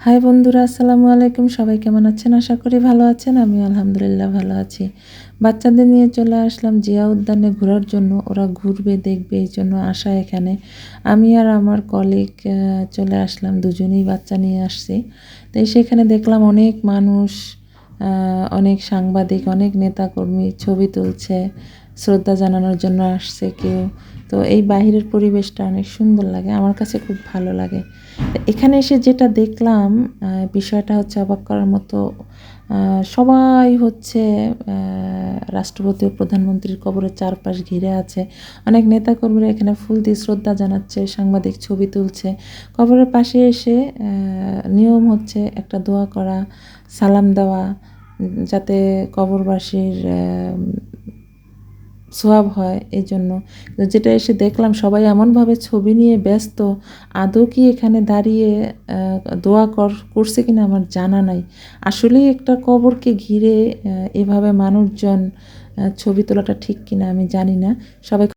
High বন্ধুরা, আসসালামু আলাইকুম। সবাই কেমন আছেন? আশা করি ভালো আছেন। আমি আলহামদুলিল্লাহ ভালো আছি। বাচ্চাদের নিয়ে চলে আসলাম জিয়া উদ্যানে ঘোরার জন্য। ওরা ঘুরবে, দেখবে, এই জন্য আসা এখানে। আমি আর আমার কলিগ চলে আসলাম, দুজনেই বাচ্চা নিয়ে আসছি। তো সেখানে দেখলাম অনেক মানুষ, অনেক সাংবাদিক, অনেক নেতাকর্মী ছবি তুলছে, শ্রদ্ধা জানানোর জন্য আসছে কেউ। তো এই বাহিরের পরিবেশটা অনেক সুন্দর লাগে, আমার কাছে খুব ভালো লাগে। এখানে এসে যেটা দেখলাম, বিষয়টা হচ্ছে অবাক করার মতো। সবাই হচ্ছে রাষ্ট্রপতি ও প্রধানমন্ত্রীর কবরের চারপাশ ঘিরে আছে। অনেক নেতাকর্মীরা এখানে ফুল দিয়ে শ্রদ্ধা জানাচ্ছে, সাংবাদিক ছবি তুলছে। কবরের পাশে এসে নিয়ম হচ্ছে একটা দোয়া করা, সালাম দেওয়া, যাতে কবরবাসীর সোয়াব হয় এই জন্য। যেটা এসে দেখলাম সবাই এমনভাবে ছবি নিয়ে ব্যস্ত, আদৌ কি এখানে দাঁড়িয়ে দোয়া করছে কিনা আমার জানা নাই। আসলেই একটা কবরকে ঘিরে এভাবে মানুষজন ছবি তোলাটা ঠিক কিনা আমি জানি না। সবাই